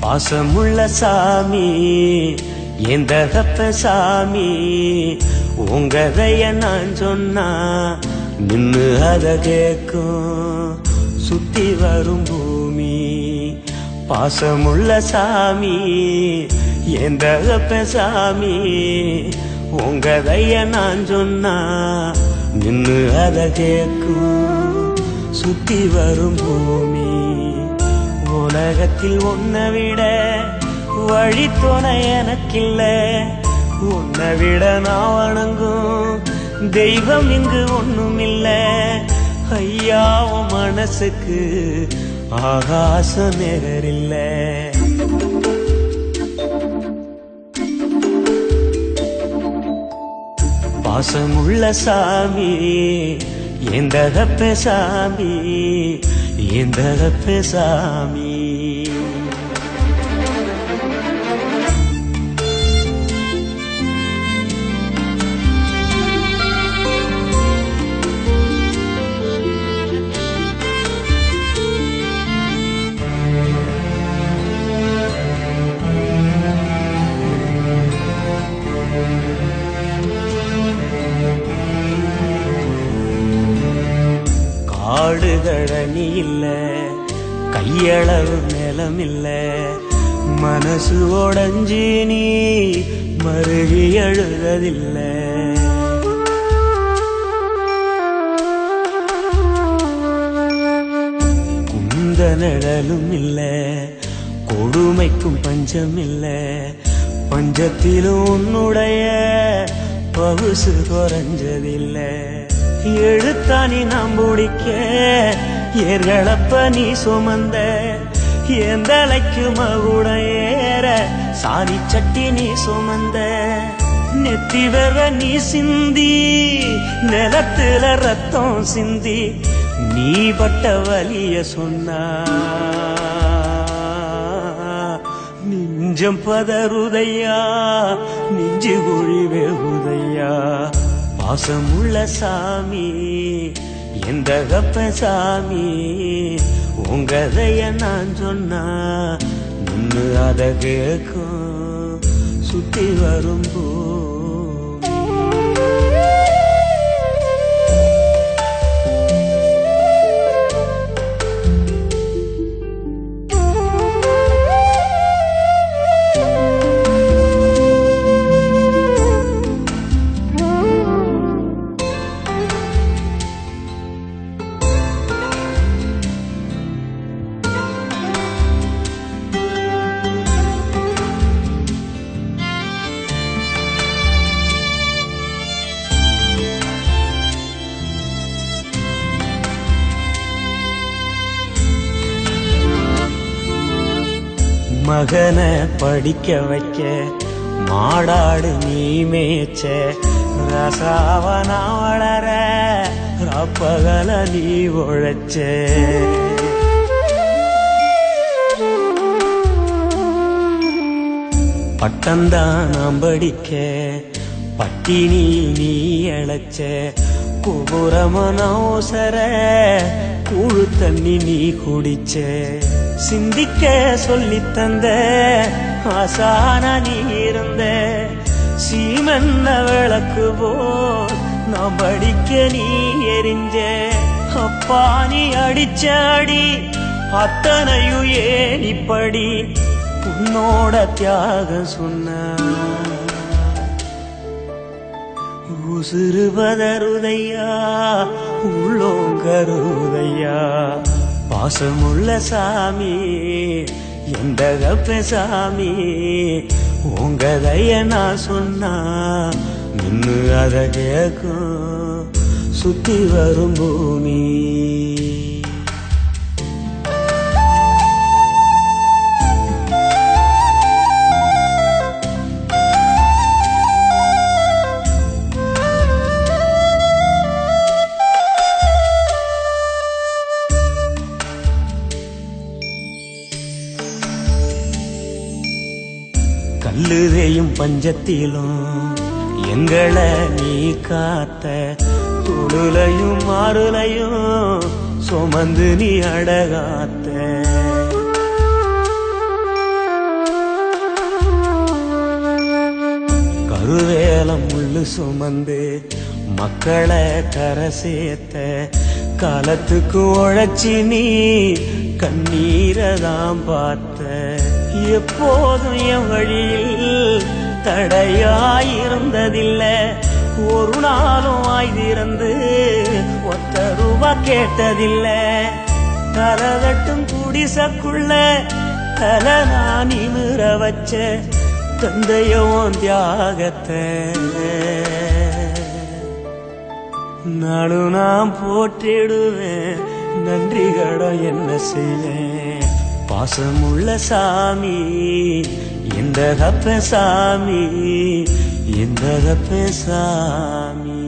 பாசமுள்ள சாமி எந்த தப்ப சாமி உங்கதைய நான் சொன்னா நின்னு அத கேக்கும் சுத்தி வரும் பூமி. பாசமுள்ள சாமி எந்த தப்ப சாமி உங்கதைய நான் சொன்னா நின்னு அத கேக்கும் சுத்தி வரும் பூமி. உலகத்தில் உன்னை விட வழித்துணை எனக்கில்ல, உன்னை விட நான் வணங்கும் தெய்வம் இங்கு ஒண்ணுமில்ல. ஐயா உன் மனசுக்கு ஆகாசம் நிகரில்ல. பாசமுள்ள சாமி எந்த தப்ப சாமி எந்த தப்ப சாமி. காடுகழனி இல்ல, கையளவு நிலம் இல்ல, மனசு உடஞ்சி நீ மருகி எழுததில்ல. குந்த நிழலும் இல்ல, கொடுமைக்கும் பஞ்சம் இல்ல, பஞ்சத்திலும் உன்னுடைய பவுசு குறைஞ்சதில்லை. எழுத்தானி நாம் பிடிக்க ஏர்களப்ப நீ சுமந்த எந்தலைக்கு மகுட ஏற சாணி சட்டி நீ சுமந்த. நெத்தி வர நீ சிந்தி நிலத்துல ரத்தம் சிந்தி நீ பட்ட வலிய சொன்னா நெஞ்சம் பதறுதையா நெஞ்சு குழி வெகுதையா. பாசமுள்ள சாமி எந்த கப்ப சாமி உங்கதைய நான் சொன்னா நின்னு அத கேக்கும் சுத்தி வரும் பூமி. மகனை படிக்க வைக்க மாடாடு நீ மேய்ச்ச ரசாவனா வளர ரப்பகல நீ உழைச்ச. பட்டந்தான் நாம் படிக்க பட்டினி நீ இழைச்ச. குபுரமனோசர கூழு தண்ணி நீ குடிச்ச. சிந்திக்க சொல்லி தந்த ஆசான நீ இருந்த. சீமன்ன விளக்கு போல் நாம் படிக்க நீ எரிஞ்ச. அப்பா நீ அடிச்ச அடி அத்தனையும் ஏன் இப்படி உன்னோட தியாகம் சொன்ன. உசுறு பதறுதையா உள்ளோங்கருதையா. பாசமுள்ள சாமி எந்த கப்ப சாமி உங்கதைய நான் சொன்னா நின்னு அத கேக்கும் சுத்தி வரும் பூமி. கல்லுதையும் பஞ்சத்திலும் எங்களை நீ காத்த. துளுலையும் மாறுலையும் சுமந்து நீ அடகாத்த. சுமந்து மக்களை கரை சேர்த்த காலத்துக்கு உழைச்சி நீ கண்ணீரதான் பார்த்த. எப்போதும் என் வழியில் தடையாயிருந்ததில்லை, ஒரு நாளும் ஆய்திறந்து ஒத்த ரூபா கேட்டதில்லை. தலதட்டும் குடிசக்குள்ள தலை நான் நிமிர வச்ச தந்தையோன் தியாகத்தை நானும் நான் போற்றிடுவேன். நன்றி கடன் என்ன செய்வேன். பாசமுள்ள சாமி இந்த கப்ப சாமி, இந்த கப்ப சாமி.